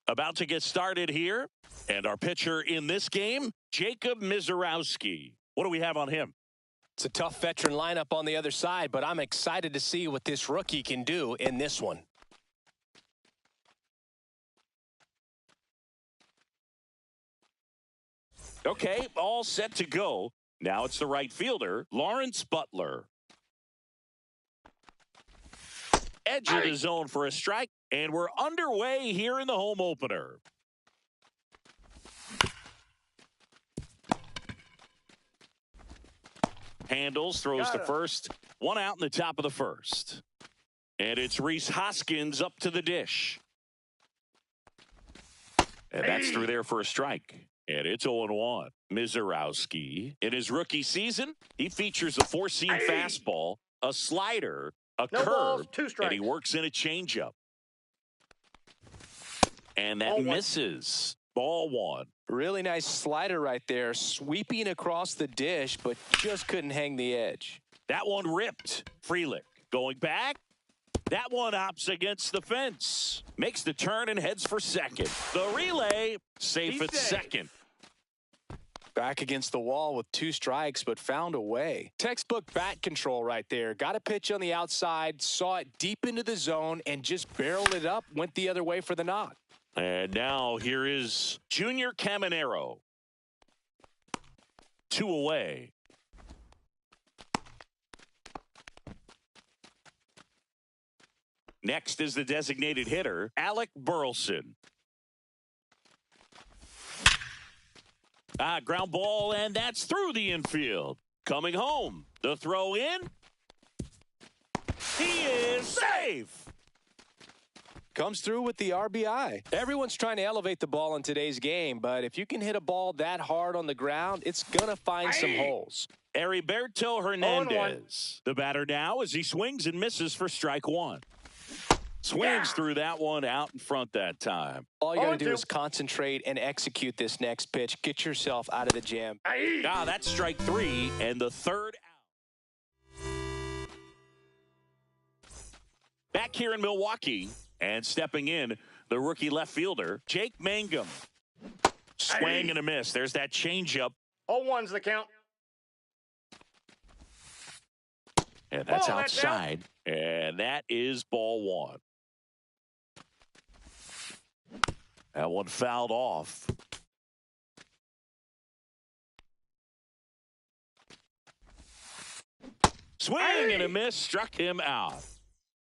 About to get started here. And our pitcher in this game, Jacob Misiorowski. What do we have on him? It's a tough veteran lineup on the other side, but I'm excited to see what this rookie can do in this one. Okay, all set to go. Now it's the right fielder, Lawrence Butler. Edge of the zone for a strike, and we're underway here in the home opener. Handles, throws to first. One out in the top of the first. And it's Rhys Hoskins up to the dish. And that's through there for a strike. And it's 0-1. Misiorowski, in his rookie season, he features a four-seam fastball, a slider, a curve, balls, 2 strikes. and he works in a changeup. And that misses. Ball 1. Really nice slider right there, sweeping across the dish, but just couldn't hang the edge. That one ripped. Frelick going back. That one hops against the fence. Makes the turn and heads for second. The relay, safe at second. Back against the wall with 2 strikes, but found a way. Textbook bat control right there. Got a pitch on the outside, saw it deep into the zone, and just barreled it up, went the other way for the knock. And now here is Junior Caminero. 2 away. Next is the designated hitter, Alec Burleson. Ground ball, and that's through the infield. Coming home. The throw in. He is safe. Comes through with the RBI. Everyone's trying to elevate the ball in today's game, but if you can hit a ball that hard on the ground, it's going to find some holes. Heriberto Hernandez. The batter now as he swings and misses for strike 1. Swings through that one out in front that time. All you got to do is concentrate and execute this next pitch. Get yourself out of the jam. That's strike 3 and the third out. Back here in Milwaukee and stepping in, the rookie left fielder, Jake Mangum. Swing and a miss. There's that changeup. 0-1's the count. And that's outside. And that is ball 1. That one fouled off. Swing and a miss, struck him out.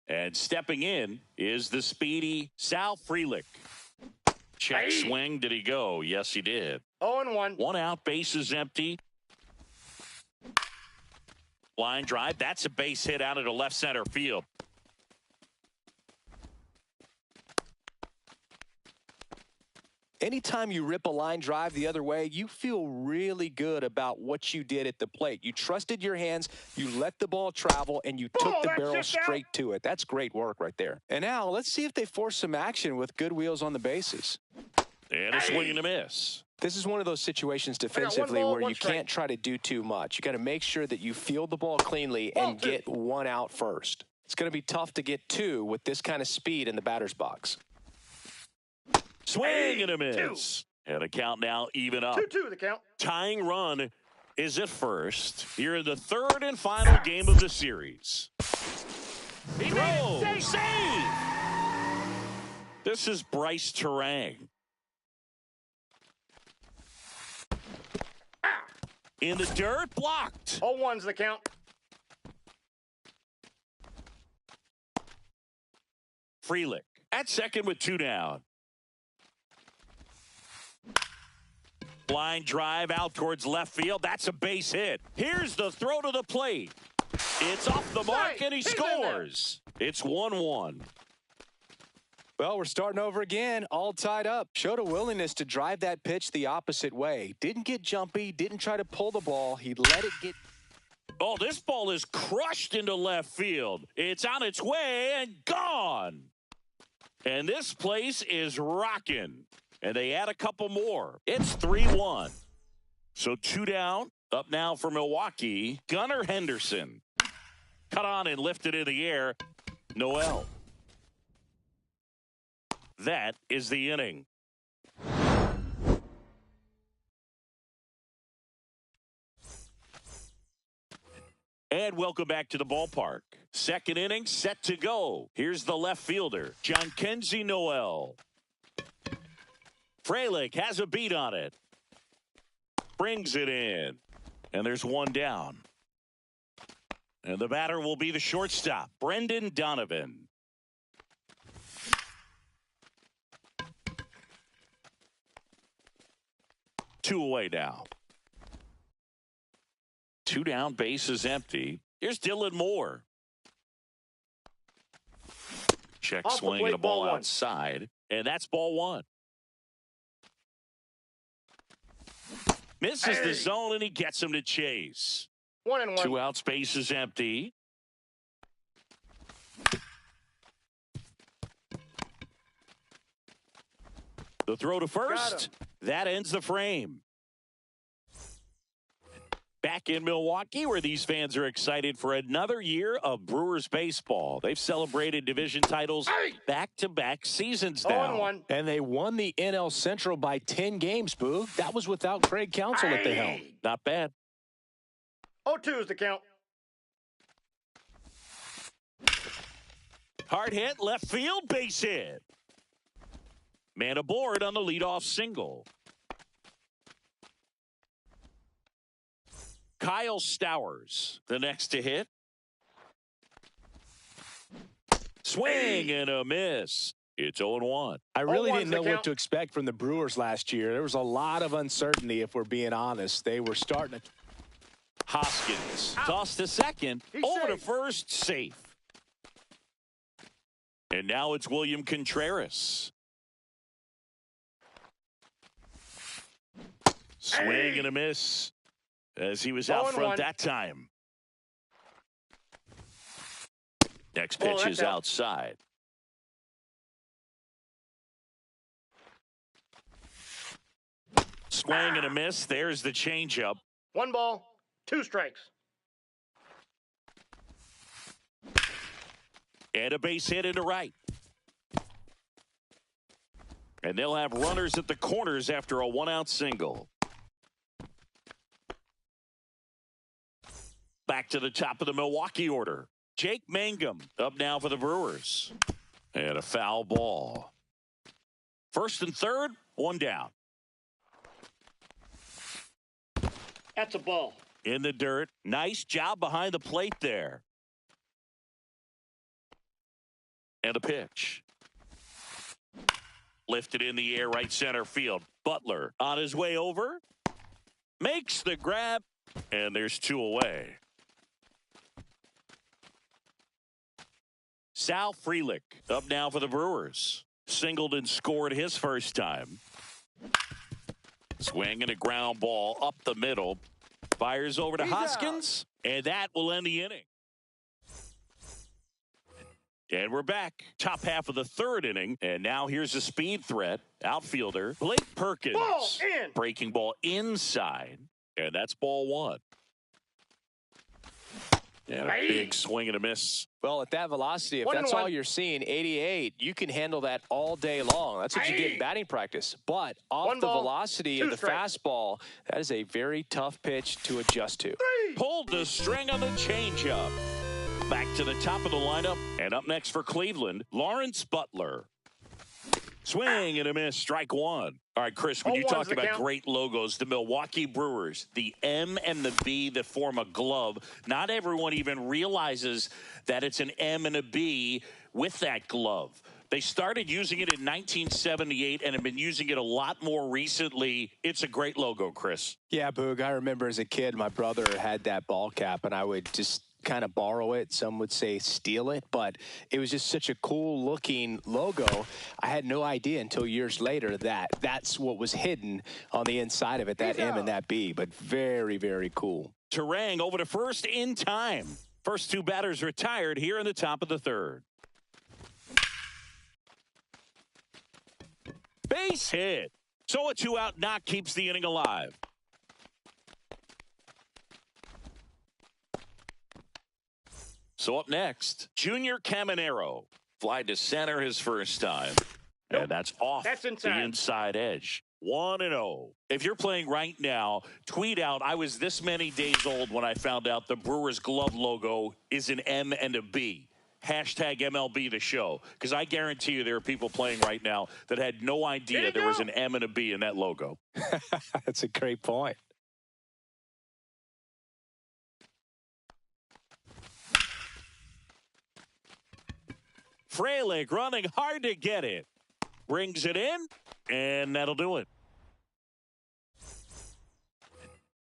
And stepping in is the speedy Sal Frelick. Check swing. Did he go? Yes, he did. 0-1. 1 out, bases empty. Line drive. That's a base hit out into left center field. Anytime you rip a line drive the other way, you feel really good about what you did at the plate. You trusted your hands, you let the ball travel, and you took the barrel straight to it. That's great work right there. And now let's see if they force some action with good wheels on the bases. And a swing and a miss. This is one of those situations defensively where you can't try to do too much. You got to make sure that you field the ball cleanly and get 1 out first. It's going to be tough to get 2 with this kind of speed in the batter's box. Swing and a miss. And a count now even up. 2-2 the count. Tying run is at first. Here in the third and final game of the series. He throws. Save! This is Bryce Terang. In the dirt, blocked. 0-1's the count. Frelick at second with 2 down. Line drive out towards left field. That's a base hit. Here's the throw to the plate. It's off the mark, and he scores. It's 1-1. Well, we're starting over again, all tied up. Showed a willingness to drive that pitch the opposite way. Didn't get jumpy, didn't try to pull the ball. He let it get. Oh, this ball is crushed into left field. It's on its way and gone. And this place is rocking. And they add a couple more. It's 3-1. So 2 down. Up now for Milwaukee. Gunnar Henderson. Cut on and lifted in the air. Noel. That is the inning. And welcome back to the ballpark. Second inning set to go. Here's the left fielder, Jhonkensy Noel. Frelick has a beat on it. Brings it in. And there's one down. And the batter will be the shortstop, Brendan Donovan. Two away now. Two down, base is empty. Here's Dylan Moore. Check swing and a ball outside. And that's ball one. Misses the zone and he gets him to chase. 1-1. Two outs, base is empty. The throw to first. That ends the frame. Back in Milwaukee, where these fans are excited for another year of Brewers baseball. They've celebrated division titles back-to-back seasons now. 0-1. And they won the NL Central by 10 games, Boog. That was without Craig Counsell at the helm. Not bad. 0-2 is the count. Hard hit, left field, base hit. Man aboard on the leadoff single. Kyle Stowers, the next to hit. Swing and a miss. It's 0-1. I really didn't know what to expect from the Brewers last year. There was a lot of uncertainty, if we're being honest. They were starting to... Hoskins tossed to second. Over to first, safe. And now it's William Contreras. Swing and a miss as he was out front that time. Next pitch is outside. Swing and a miss. There's the changeup. 1 ball, 2 strikes. And a base hit into right. And they'll have runners at the corners after a 1-out single. Back to the top of the Milwaukee order. Jake Mangum up now for the Brewers. And a foul ball. First and third, 1 down. That's a ball. In the dirt. Nice job behind the plate there. And a pitch. Lifted in the air, right center field. Butler on his way over. Makes the grab. And there's 2 away. Sal Frelick up now for the Brewers. Singled and scored his first time. Swing and a ground ball up the middle. Fires over to Hoskins. And that will end the inning. And we're back. Top half of the third inning. And now here's a speed threat. Outfielder Blake Perkins. Ball in. Breaking ball inside. And that's ball 1. And a big swing and a miss. Well, at that velocity, if that's all you're seeing, 88, you can handle that all day long. That's what you get in batting practice. But off the velocity of the fastball, that is a very tough pitch to adjust to. Pulled the string on the changeup. Back to the top of the lineup. And up next for Cleveland, Lawrence Butler. Swing and a miss, strike 1. All right, Chris, when you talk about great logos, the Milwaukee Brewers, the M and the B that form a glove, not everyone even realizes that it's an M and a B with that glove. They started using it in 1978 and have been using it a lot more recently. It's a great logo, Chris. Yeah, Boog, I remember as a kid, my brother had that ball cap, and I would just kind of borrow it. Some would say steal it, but it was just such a cool looking logo. I had no idea until years later that that's what was hidden on the inside of it, that M and that B, but very, very cool. Turang over to first in time. First 2 batters retired here in the top of the third. Base hit. So a 2-out knock keeps the inning alive. So up next, Junior Caminero. Fly to center his first time. And that's off That's the inside edge. 1-0. If you're playing right now, tweet out, I was this many days old when I found out the Brewers glove logo is an M and a B. Hashtag MLB The Show. Because I guarantee you there are people playing right now that had no idea there was an M and a B in that logo. That's a great point. Frelick running hard to get it. Brings it in, and that'll do it.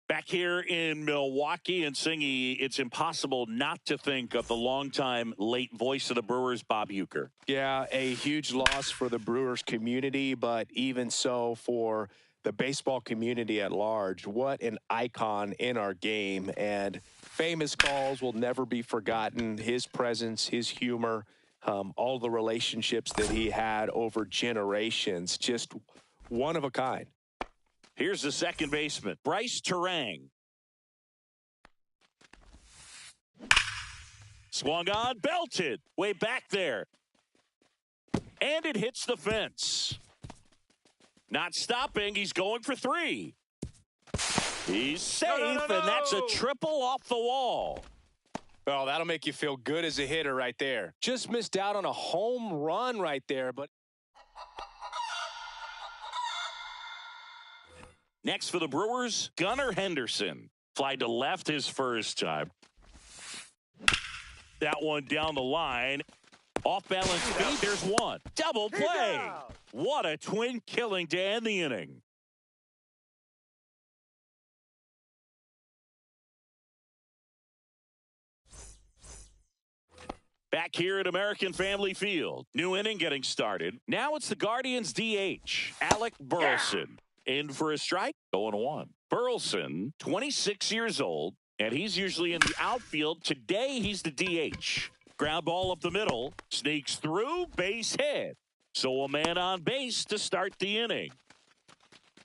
Back here in Milwaukee and Singy, it's impossible not to think of the longtime late voice of the Brewers, Bob Uecker. Yeah, a huge loss for the Brewers community, but even so for the baseball community at large. What an icon in our game, and famous calls will never be forgotten. His presence, his humor, all the relationships that he had over generations, just one of a kind. Here's the second baseman, Bryce Turang. Swung on, belted, way back there. And it hits the fence. Not stopping, he's going for 3. He's safe, and that's a triple off the wall. Oh, that'll make you feel good as a hitter right there. Just missed out on a home run right there, but... Next for the Brewers, Gunnar Henderson. Fly to left his first time. That one down the line. Off balance feet, there's one. Double play. What a twin killing to end the inning. Back here at American Family Field. New inning getting started. Now it's the Guardians DH, Alec Burleson. In for a strike, 0-1. Burleson, 26 years old, and he's usually in the outfield. Today, he's the DH. Ground ball up the middle, sneaks through, base hit. So a man on base to start the inning.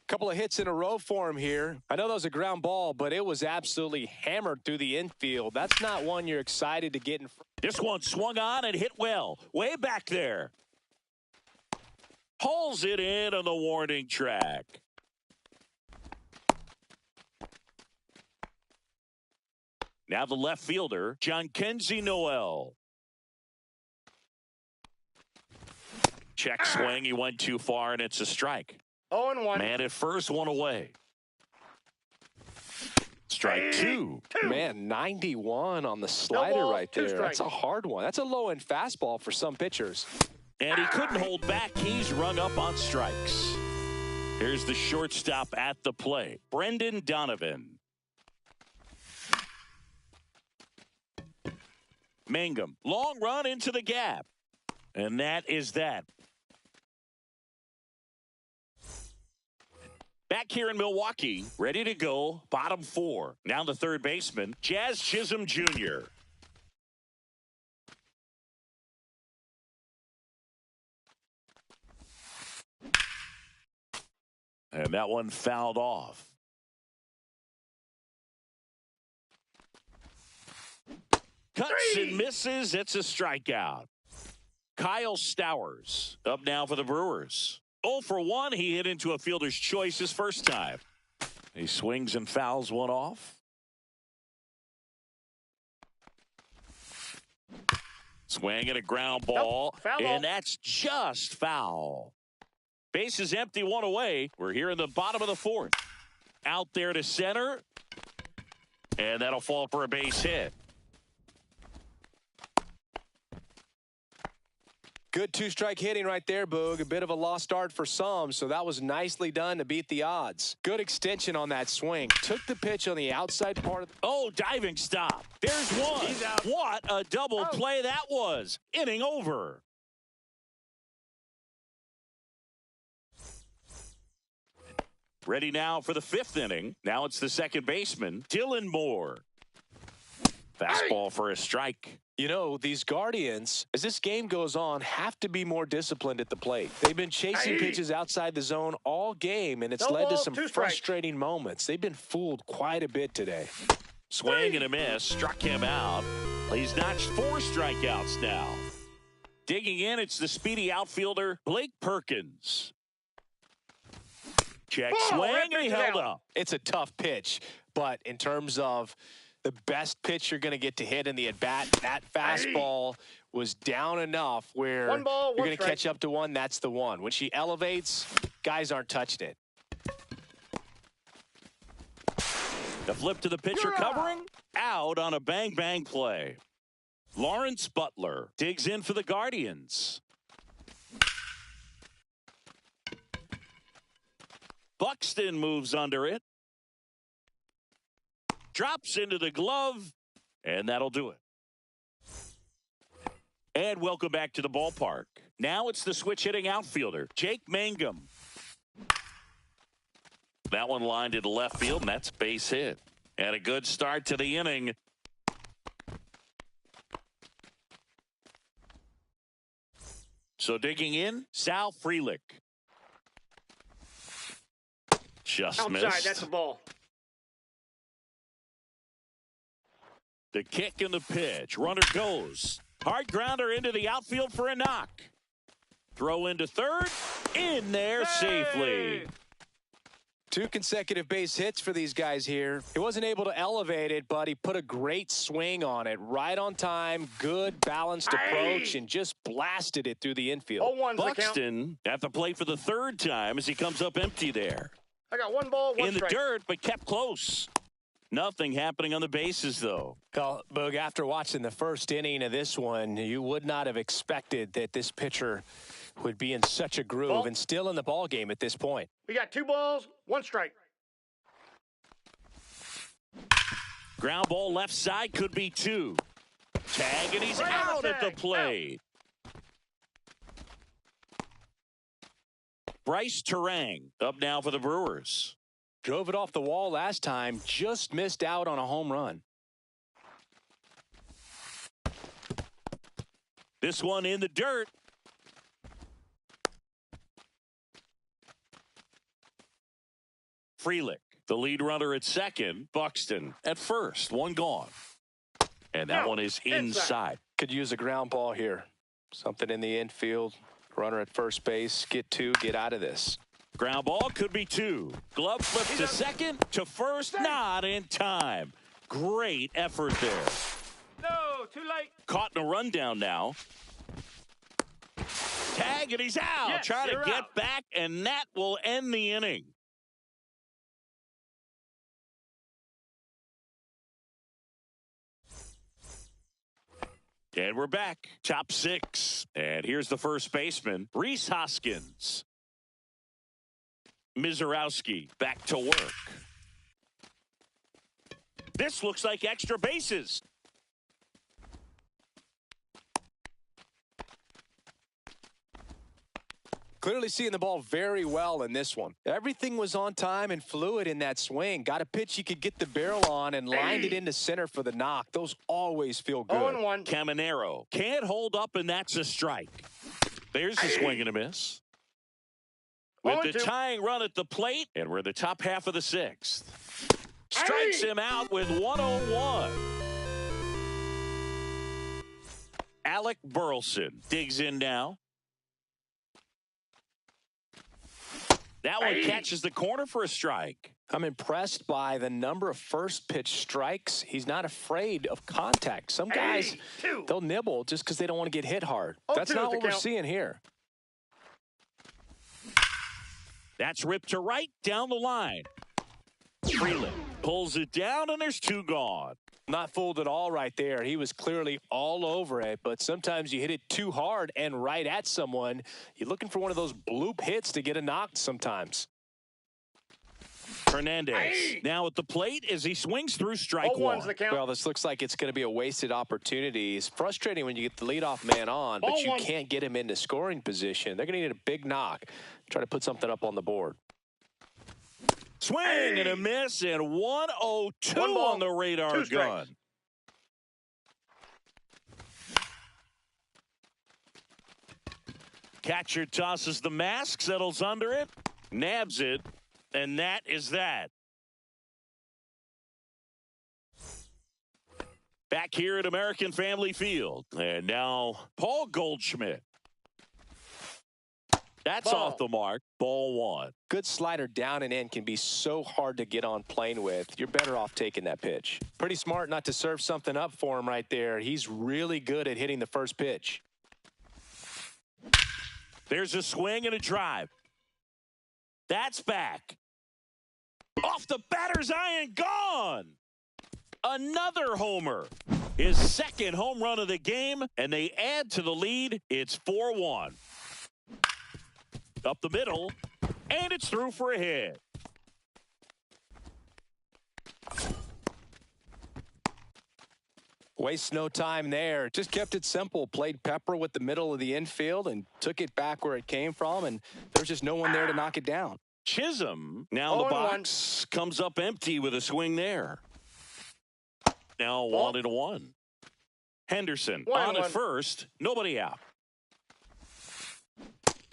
Couple of hits in a row for him here. I know that was a ground ball, but it was absolutely hammered through the infield. That's not one you're excited to get in front. This one swung on and hit well, way back there. Pulls it in on the warning track. Now the left fielder, Jhonkensy Noel. Check swing. He went too far, and it's a strike. 0-1. Man at first, one away. Strike 2. Man, 91 on the slider right there. That's a hard one. That's a low-end fastball for some pitchers. And he couldn't hold back. He's rung up on strikes. Here's the shortstop at the plate, Brendan Donovan. Mangum, long run into the gap. And that is that. Back here in Milwaukee, ready to go, bottom 4. Now the third baseman, Jazz Chisholm Jr. And that one fouled off. Cuts and misses. It's a strikeout. Kyle Stowers up now for the Brewers. 0 for 1. He hit into a fielder's choice his first time. He swings and fouls one off. Swing and a ground ball. Nope, and that's just foul. Base is empty, one away. We're here in the bottom of the 4th. Out there to center. And that'll fall for a base hit. Good two-strike hitting right there, Boog. A bit of a lost start for some, so that was nicely done to beat the odds. Good extension on that swing. Took the pitch on the outside part of the... Oh, diving stop. There's one. He's out. What a double play that was. Inning over. Ready now for the 5th inning. Now it's the second baseman, Dylan Moore. Fastball for a strike. You know, these Guardians, as this game goes on, have to be more disciplined at the plate. They've been chasing pitches outside the zone all game, and it's led to some frustrating moments. They've been fooled quite a bit today. Swing and a miss. Struck him out. He's notched 4 strikeouts now. Digging in, it's the speedy outfielder, Blake Perkins. Check swing, and he held up. It's a tough pitch, but in terms of the best pitch you're going to get to hit in the at-bat, that fastball was down enough where you're going to catch up to one. That's the one. When she elevates, guys aren't touching it. The flip to the pitcher covering, out on a bang-bang play. Lawrence Butler digs in for the Guardians. Buxton moves under it. Drops into the glove, and that'll do it. And welcome back to the ballpark. Now it's the switch-hitting outfielder, Jake Mangum. That one lined into left field, and that's base hit. And a good start to the inning. So digging in, Sal Frelick. Just outside, missed. that's a ball. The kick and the pitch. Runner goes. Hard grounder into the outfield for a knock. Throw into third. In there safely. 2 consecutive base hits for these guys here. He wasn't able to elevate it, but he put a great swing on it. Right on time, good balanced approach, and just blasted it through the infield. 0-1's the count. Buxton at the plate for the third time as he comes up empty there. I got 1 ball, 1 In strike. the dirt, but kept close. Nothing happening on the bases, though. Well, Boog, after watching the first inning of this one, you would not have expected that this pitcher would be in such a groove and still in the ball game at this point. We got 2 balls, 1 strike. Ground ball left side, could be 2. Tag, and he's out at the plate. Bryce Terang up now for the Brewers. Drove it off the wall last time, just missed out on a home run. This one in the dirt. Frelick, the lead runner at second. Buxton at first. 1 gone. And that one is inside. Could use a ground ball here. Something in the infield. Runner at first base. Get 2. Get out of this. Ground ball could be 2. Glove flip to second, to first, not in time. Great effort there. No, too late. Caught in a rundown now. Tag, and he's out. Yes, Trying to you're get out. back, and that will end the inning. And we're back. Top 6. And here's the first baseman, Rhys Hoskins. Mizorowski back to work. This looks like extra bases. Clearly seeing the ball very well in this one. Everything was on time and fluid in that swing. Got a pitch he could get the barrel on and lined it into center for the knock. Those always feel good. 0-1. Caminero can't hold up, and that's a strike. There's a swing and a miss. With the 0-2. tying run at the plate, and we're in the top half of the 6th. Strikes him out with 101. Alec Burleson digs in now. That one catches the corner for a strike. I'm impressed by the number of first pitch strikes. He's not afraid of contact. Some guys, they'll nibble just because they don't want to get hit hard. That's not what we're seeing here. That's ripped to right down the line. Frelick pulls it down, and there's 2 gone. Not fooled at all right there. He was clearly all over it, but sometimes you hit it too hard and right at someone. You're looking for one of those bloop hits to get a knock sometimes. Hernandez now at the plate as he swings through strike 1. The count. Well, this looks like it's going to be a wasted opportunity. It's frustrating when you get the leadoff man on, but you can't get him into scoring position. They're going to need a big knock. Try to put something up on the board. Swing and a miss, and 102 on the radar gun. Catcher tosses the mask, settles under it, nabs it, and that is that. Back here at American Family Field. And now Paul Goldschmidt. That's Ball. off the mark. Ball one. Good slider down and in can be so hard to get on plane with. You're better off taking that pitch. Pretty smart not to serve something up for him right there. He's really good at hitting the first pitch. There's a swing and a drive. That's back. Off the batter's iron, gone. Another homer. His second home run of the game, and they add to the lead. It's 4-1. Up the middle, and it's through for a hit. Wastes no time there. Just kept it simple. Played pepper with the middle of the infield and took it back where it came from, and there's just no one there to knock it down. Chisholm, now in the box, comes up empty with a swing there. Now 1-1. Henderson on at first, nobody out.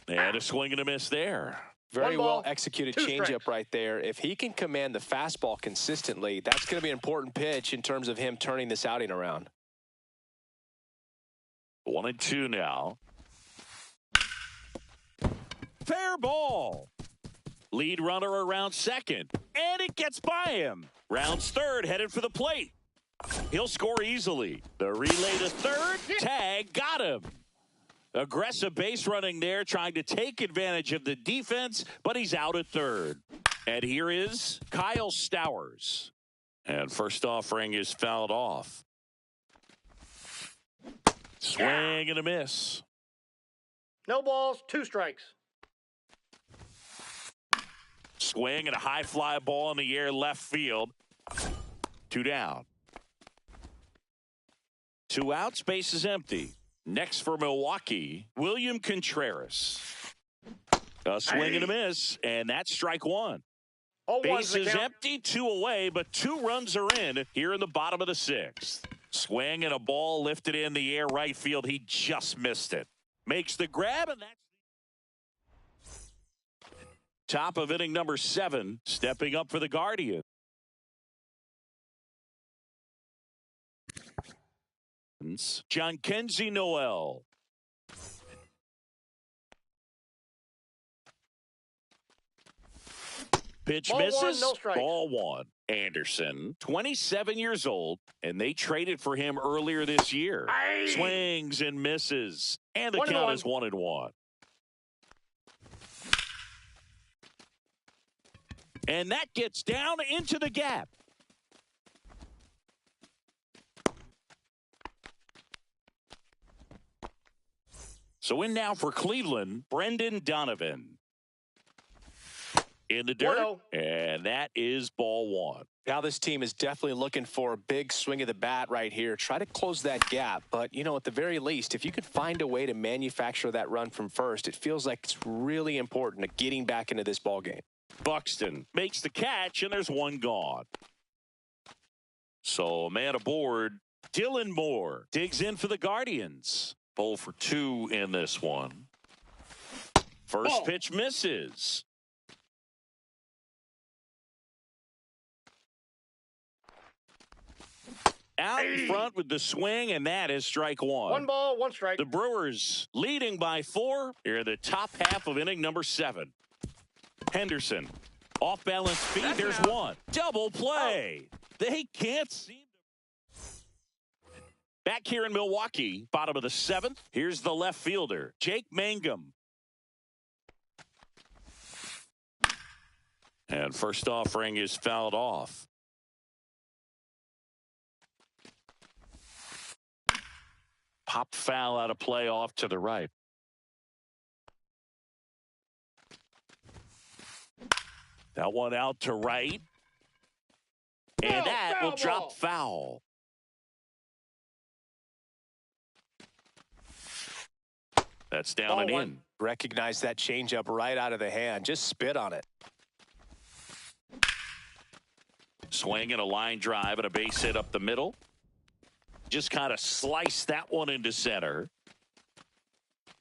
And a swing and a miss there. Very well executed changeup right there. If he can command the fastball consistently, that's going to be an important pitch in terms of him turning this outing around. 1-2 now. Fair ball. Lead runner around second, and it gets by him. Rounds third, headed for the plate. He'll score easily. The relay to third, tag, got him. Aggressive base running there, trying to take advantage of the defense, but he's out at third. And here is Kyle Stowers. And first offering is fouled off. Swing and a miss. No balls, 2 strikes. Swing and a high fly ball in the air left field. 2 down. 2 outs, base is empty. Next for Milwaukee, William Contreras. A swing and a miss, and that's strike 1. Base is empty, 2 away, but 2 runs are in here in the bottom of the 6th. Swing and a ball lifted in the air right field. He just missed it. Makes the grab, and that's top of inning number 7. Stepping up for the Guardians. Jhonkensy Noel. Pitch misses. Ball 1. Anderson, 27 years old, and they traded for him earlier this year. Swings and misses, and the count is 1-1. And that gets down into the gap. So in now for Cleveland, Brendan Donovan. In the dirt, and that is ball 1. Now this team is definitely looking for a big swing of the bat right here. Try to close that gap, but, you know, at the very least, if you could find a way to manufacture that run from first, it feels like it's really important to getting back into this ball game. Buxton makes the catch, and there's 1 gone. So, man aboard, Dylan Moore digs in for the Guardians. 0 for 2 in this one. First pitch misses. Out in front with the swing, and that is strike 1. 1 ball, 1 strike. The Brewers leading by 4 here in the top half of inning number 7. Henderson, off balance feed. There's 1. Double play. They can't seem to. Back here in Milwaukee, bottom of the 7th. Here's the left fielder, Jake Mangum. And first offering is fouled off. Pop foul out of play off to the right. That one out to right. And that will drop foul. That's down and in. Recognize that changeup right out of the hand. Just spit on it. Swing and a line drive and a base hit up the middle. Just kind of slice that one into center.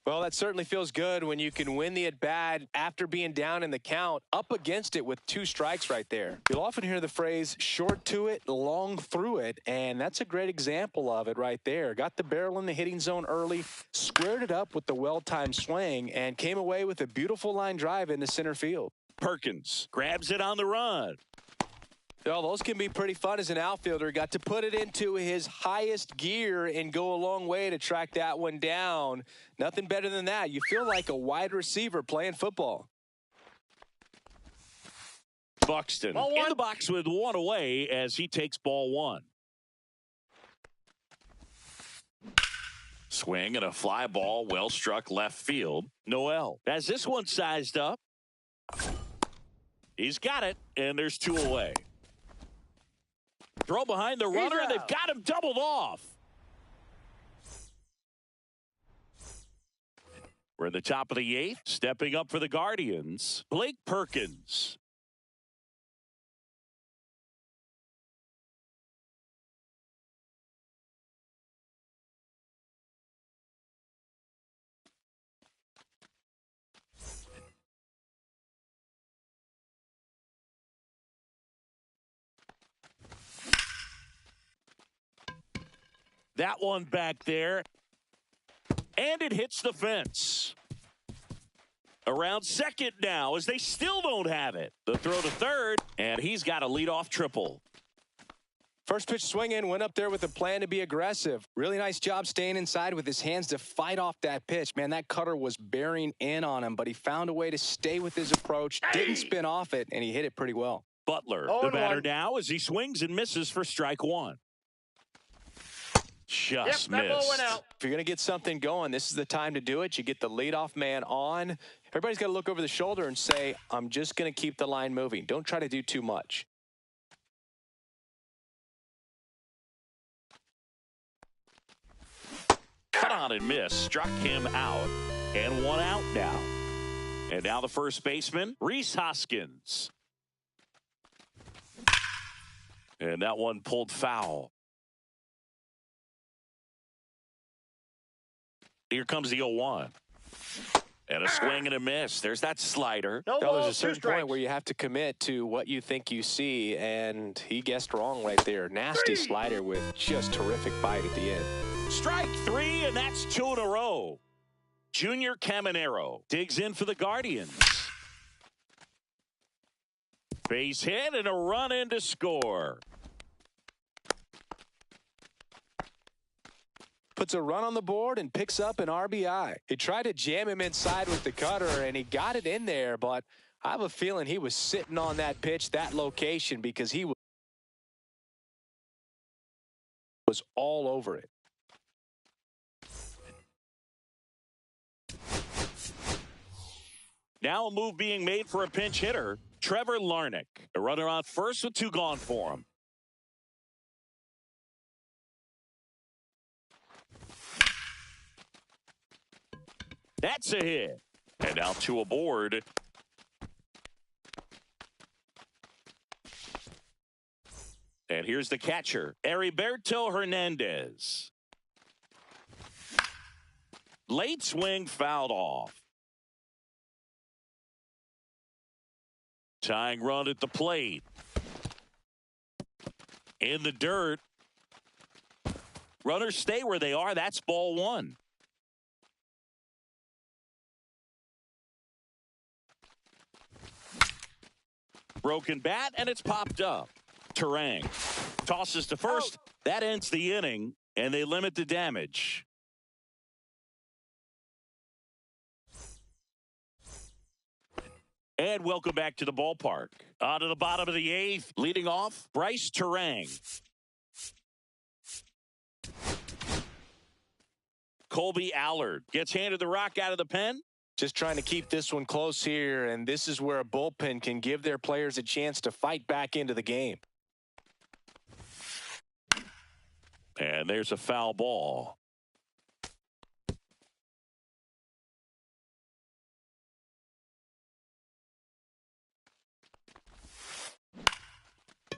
Well, that certainly feels good when you can win the at-bat after being down in the count, up against it with 2 strikes right there. You'll often hear the phrase, short to it, long through it, and that's a great example of it right there. Got the barrel in the hitting zone early, squared it up with the well-timed swing, and came away with a beautiful line drive into center field. Perkins grabs it on the run. Oh, those can be pretty fun as an outfielder. Got to put it into his highest gear and go a long way to track that one down. Nothing better than that. You feel like a wide receiver playing football. Buxton in the box with 1 away as he takes ball 1. Swing and a fly ball, well struck left field. Noel has this one sized up. He's got it, and there's 2 away. Throw behind the runner, and they've got him doubled off. We're at the top of the 8th. Stepping up for the Guardians, Blake Perkins. That one back there. And it hits the fence. Around second now as they still don't have it. The throw to third, and he's got a leadoff triple. First pitch swing in, went up there with a plan to be aggressive. Really nice job staying inside with his hands to fight off that pitch. Man, that cutter was bearing in on him, but he found a way to stay with his approach, didn't spin off it, and he hit it pretty well. Butler, the batter now as he swings and misses for strike 1. Just that ball went missed. out. If you're going to get something going, this is the time to do it. You get the leadoff man on. Everybody's got to look over the shoulder and say, I'm just going to keep the line moving. Don't try to do too much. Cut on and miss. Struck him out. And 1 out now. And now the first baseman, Rhys Hoskins. And that one pulled foul. Here comes the 0-1. And a swing and a miss. There's that slider. No There's balls, a 2 certain strikes. point where you have to commit to what you think you see, and he guessed wrong right there. Nasty slider with just terrific bite at the end. Strike 3, and that's 2 in a row. Junior Caminero digs in for the Guardians. Base hit and a run in to score. Puts a run on the board and picks up an RBI. He tried to jam him inside with the cutter, and he got it in there, but I have a feeling he was sitting on that pitch, that location, because he was all over it. Now a move being made for a pinch hitter, Trevor Larnach. A runner on first with 2 gone for him. That's a hit. And now 2 aboard. And here's the catcher, Heriberto Hernandez. Late swing fouled off. Tying run at the plate. In the dirt. Runners stay where they are. That's ball 1. Broken bat, and it's popped up. Terang tosses to first. That ends the inning, and they limit the damage. And welcome back to the ballpark. On to the bottom of the 8th, leading off, Bryce Terang. Colby Allard gets handed the rock out of the pen. Just trying to keep this one close here, and this is where a bullpen can give their players a chance to fight back into the game. And there's a foul ball.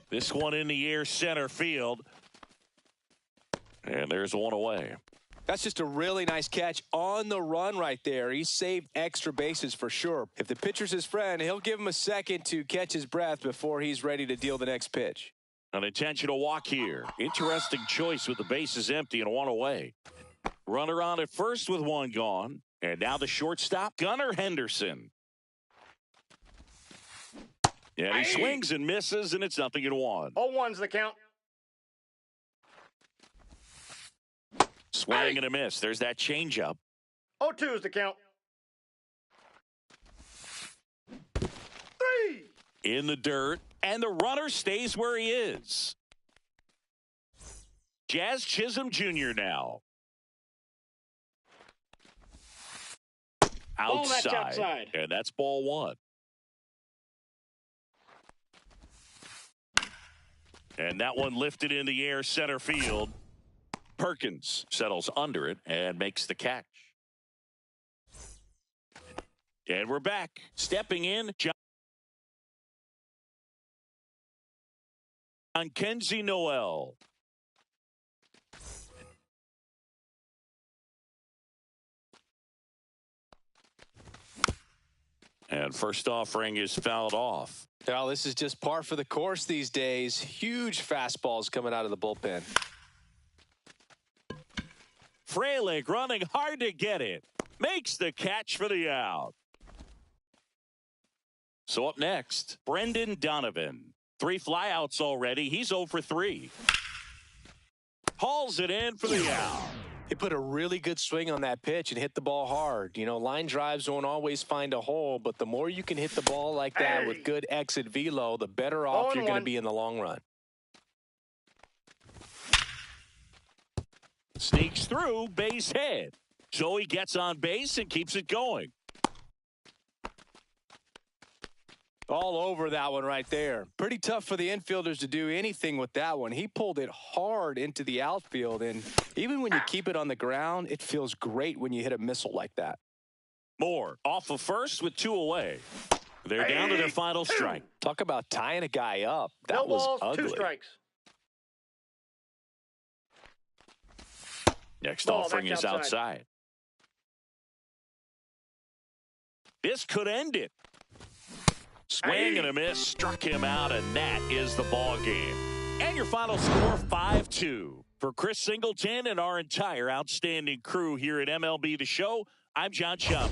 This one in the air center field. And there's 1 away. That's just a really nice catch on the run right there. He saved extra bases for sure. If the pitcher's his friend, he'll give him a second to catch his breath before he's ready to deal the next pitch. An intentional walk here. Interesting choice with the bases empty and one away. Runner on at first with one gone. And now the shortstop, Gunnar Henderson. And he swings and misses, and it's 0-1. 0-1's the count. Swing and a miss. There's that changeup. 0-2's the count. 3. In the dirt, and the runner stays where he is. Jazz Chisholm Jr. now. Outside. And that's ball one. And that one lifted in the air center field. Perkins settles under it and makes the catch. And we're back. Stepping in, John Kenzie Noel. And first offering is fouled off. Well, this is just par for the course these days. Huge fastballs coming out of the bullpen. Frelick running hard to get it. Makes the catch for the out. So up next, Brendan Donovan. 3 flyouts already. He's 0 for 3. Hauls it in for the out. He put a really good swing on that pitch and hit the ball hard. You know, line drives won't always find a hole, but the more you can hit the ball like that with good exit velo, the better off you're going to be in the long run. Sneaks through, base hit. So he gets on base and keeps it going. All over that one right there. Pretty tough for the infielders to do anything with that one. He pulled it hard into the outfield, and even when you keep it on the ground, it feels great when you hit a missile like that. Moore off of first with 2 away. They're down to their final strike. Talk about tying a guy up. That no was balls, ugly. 2 strikes. Next offering is outside. This could end it. Swing and a miss, struck him out, and that is the ball game. And your final score, 5-2. For Chris Singleton and our entire outstanding crew here at MLB The Show, I'm John Chum.